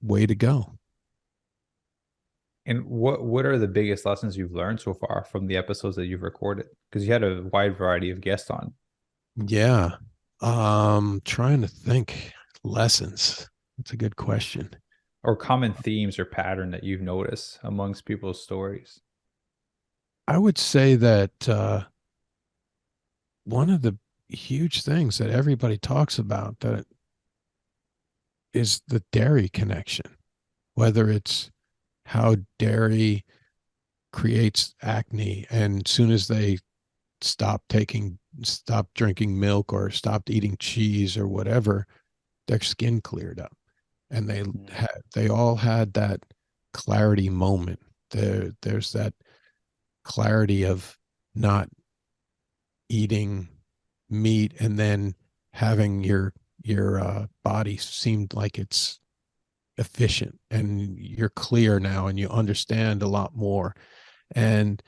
way to go. And what are the biggest lessons you've learned so far from the episodes that you've recorded? Because you had a wide variety of guests on, Yeah. Trying to think lessons. That's a good question. or common themes or pattern that you've noticed amongst people's stories. I would say that one of the huge things that everybody talks about that is the dairy connection, whether it's how dairy creates acne, and as soon as they stopped drinking milk or stopped eating cheese or whatever, their skin cleared up, and Mm. they all had that clarity moment. There's that clarity of not eating meat and then having your body seemed like it's efficient, and you're clear now and you understand a lot more. And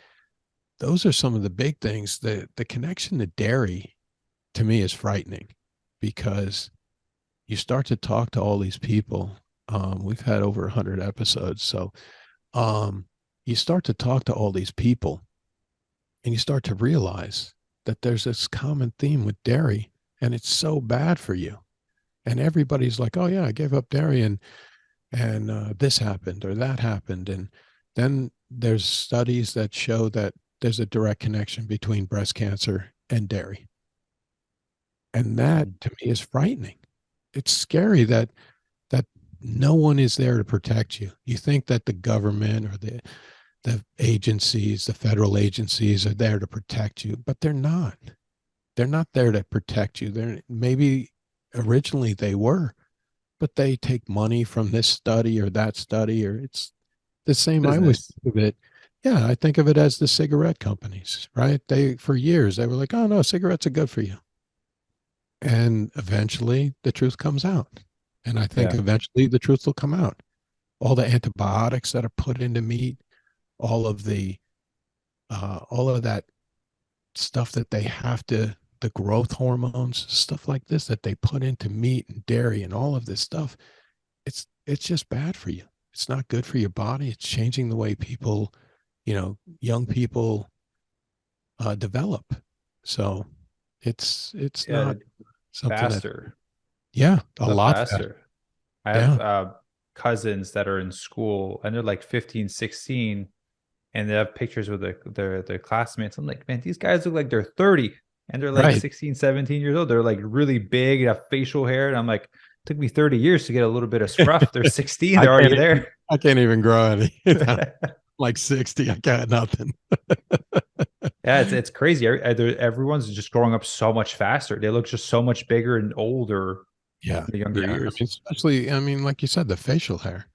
those are some of the big things. The connection to dairy to me is frightening, because you start to talk to all these people. We've had over 100 episodes. So um, you start to talk to all these people, and you start to realize that there's this common theme with dairy, and it's so bad for you. And everybody's like, oh yeah, I gave up dairy, and this happened or that happened. And then there's studies that show that there's a direct connection between breast cancer and dairy. And that Mhm. to me is frightening. It's scary that no one is there to protect you. You think that the government or the agencies, the federal agencies, are there to protect you, but they're not. They're not there to protect you. They're maybe originally they were, but they take money from this study or that study, or it's the same. I always Business. think of it. Yeah, I think of it as the cigarette companies, right? They, for years, they were like, oh no, cigarettes are good for you. And eventually the truth comes out. And I think Yeah. eventually the truth will come out. All the antibiotics that are put into meat, all of all of that stuff that they have to, the growth hormones, stuff like this that they put into meat and dairy and all of this stuff, it's just bad for you. It's not good for your body. It's changing the way people, young people develop. So it's Yeah, not something that, faster. yeah, a The lot faster. faster. I have Yeah. cousins that are in school and they're like 15, 16, and they have pictures with their classmates. I'm like, man, these guys look like they're 30 and they're like Right. 16, 17 years old. They're like really big and have facial hair. And I'm like, took me 30 years to get a little bit of scruff. They're 16, I they're can't already even there. I can't even grow any. Like 60, I got nothing. Yeah, it's crazy. Everyone's just growing up so much faster. They look just so much bigger and older Yeah. in the younger Yeah. I years. mean, especially, I mean, like you said, the facial hair.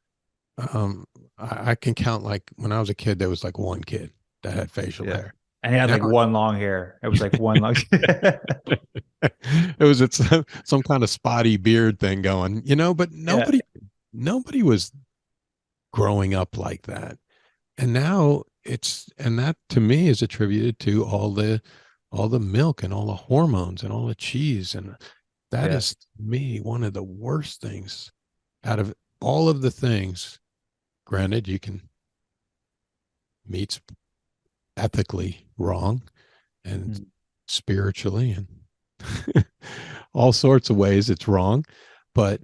I can count, like when I was a kid, there was like one kid that had facial Yeah. hair. And he had Now like one long hair. It was like one long. it was it's some kind of spotty beard thing going, but Yeah. nobody was growing up like that. And now and that to me is attributed to all the milk and all the hormones and all the cheese. And that Yeah. is to me one of the worst things out of all of the things. Granted, you can meat's ethically wrong and Mm. spiritually and all sorts of ways it's wrong, but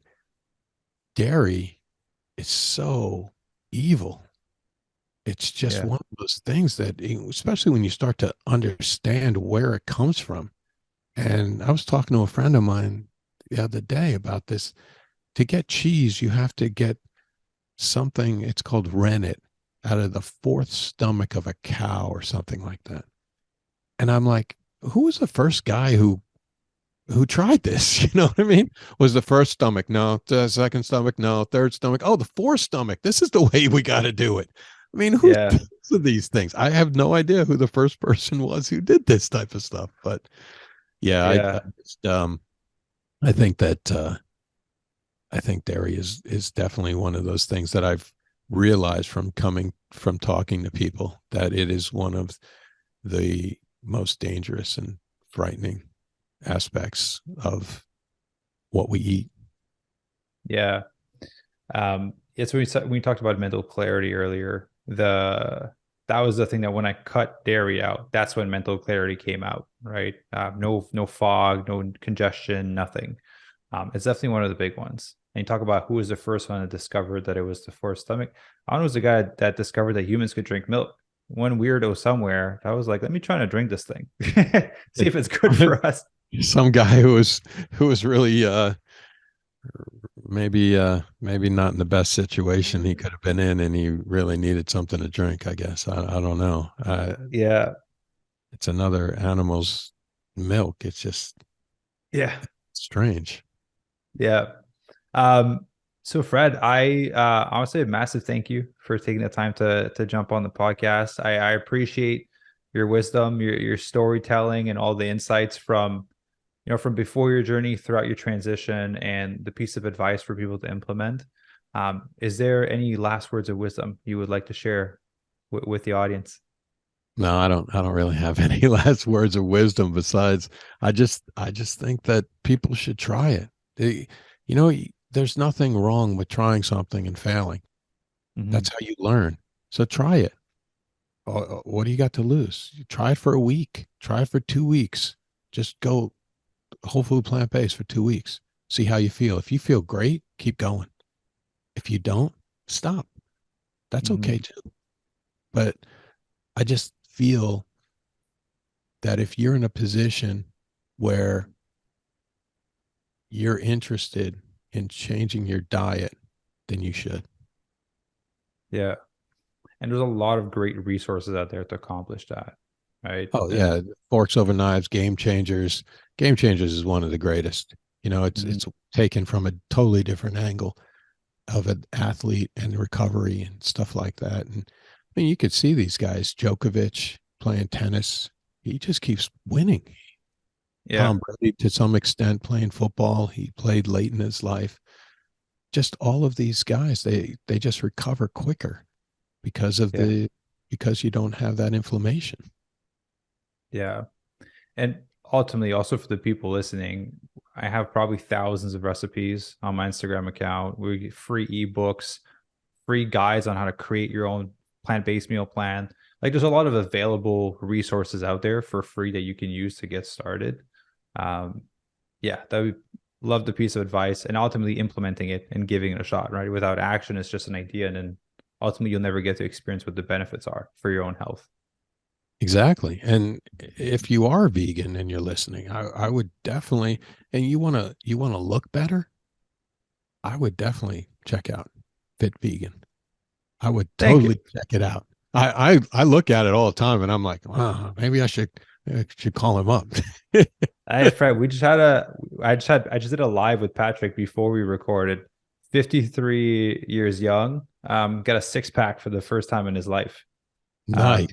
dairy is so evil. It's just Yeah. one of those things that, especially when you start to understand where it comes from. And I was talking to a friend of mine the other day about this. To get cheese, you have to get something, it's called rennet, out of the fourth stomach of a cow or something like that. And I'm like, who was the first guy who tried this? You know what I mean? Was the first stomach? No. The second stomach? No. Third stomach? Oh, the fourth stomach. This is the way we got to do it. I mean, who Yeah. thinks of these things? I have no idea who the first person was who did this type of stuff. But yeah, Yeah. I think that I think dairy is definitely one of those things that I've realized from talking to people, that it is one of the most dangerous and frightening aspects of what we eat. Yeah. It's when we talked about mental clarity earlier. That was the thing that when I cut dairy out, that's when mental clarity came out, right? No fog, no congestion, nothing. It's definitely one of the big ones. And you talk about who was the first one to discover that it was the fourth stomach. I was the guy that discovered that humans could drink milk. One weirdo somewhere, I was like, let me try to drink this thing, see if it's good for us. Some guy who was really maybe not in the best situation he could have been in, and he really needed something to drink, I guess. I don't know. Yeah, It's another animal's milk. It's just yeah, strange. yeah. Um, so Fred, I want to say a massive thank you for taking the time to jump on the podcast. I appreciate your wisdom, your storytelling, and all the insights from from before your journey, throughout your transition, and the piece of advice for people to implement. Is there any last words of wisdom you would like to share with the audience? No, I don't really have any last words of wisdom besides I just think that people should try it. They, you know, there's nothing wrong with trying something and failing. That's Hmm. how you learn. So try it. What do you got to lose? You try it for a week. Try it for 2 weeks. Just go whole food plant based for 2 weeks. See how you feel. If you feel great, keep going. If you don't, stop. That's Hmm. okay too. But I just feel that if you're in a position where you're interested in changing your diet, then you should. Yeah. And there's a lot of great resources out there to accomplish that, right? Oh And yeah, forks over knives, game changers. Game changers is one of the greatest. It's mhm, it's taken from a totally different angle of an athlete and recovery and stuff like that. And I mean, you could see these guys, Djokovic playing tennis. He just keeps winning. yeah, Tom Brady, to some extent, playing football. He played late in his life. Just all of these guys, they just recover quicker because of yeah, because you don't have that inflammation. yeah. And ultimately, also for the people listening, I have probably thousands of recipes on my Instagram account. We get free ebooks, free guides on how to create your own plant-based meal plan. Like there's a lot of available resources out there for free that you can use to get started. Um, yeah, that would love the piece of advice and ultimately implementing it and giving it a shot, right? Without action, it's just an idea. And then ultimately you'll never get to experience what the benefits are for your own health. Exactly. And if you are vegan and you're listening, I would definitely, and you want to look better, I would definitely check out Fit Vegan. I would Thank you. totally check it out. I look at it all the time and I'm like, wow, maybe I should call him up. Hey Fred, I just did a live with Patrick before we recorded. 53 years young, got a six pack for the first time in his life. Nice.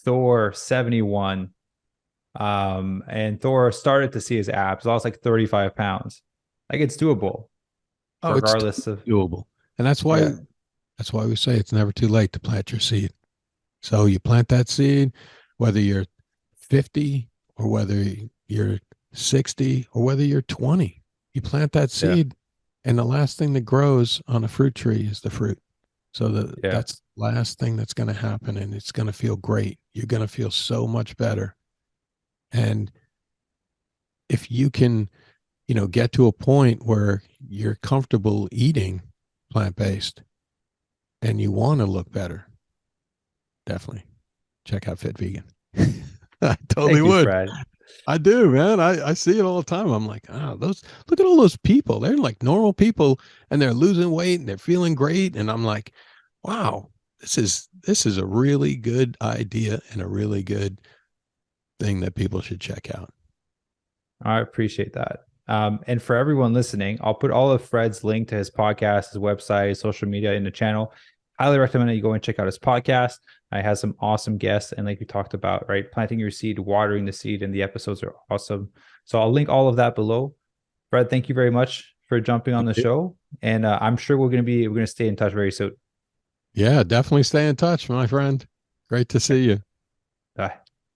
Thor 71. And Thor started to see his abs, lost like 35 pounds. Like it's doable, Oh, it's regardless of doable. And yeah, that's why we say it's never too late to plant your seed. So you plant that seed, whether you're 50 or whether you're 60 or whether you're 20, you plant that yeah, seed, and the last thing that grows on a fruit tree is the fruit. So yeah. that's the last thing that's going to happen, and it's going to feel great. You're going to feel so much better. And if you can, get to a point where you're comfortable eating plant-based and you want to look better, definitely check out Fit Vegan. I totally Thank you, would. Fred. I do, man. I see it all the time. I'm like, oh, look at all those people. They're like normal people and they're losing weight and they're feeling great. And I'm like, wow, this is a really good idea and a really good thing that people should check out. I appreciate that. And for everyone listening, I'll put all of Fred's link to his podcast, his website, his social media in the channel. Highly recommend that you go and check out his podcast. I have some awesome guests, and like we talked about, right, planting your seed, watering the seed, and the episodes are awesome. So I'll link all of that below. Fred, thank you very much for jumping on the show, and I'm sure we're gonna stay in touch very soon. Yeah, definitely stay in touch, my friend. Great to see you.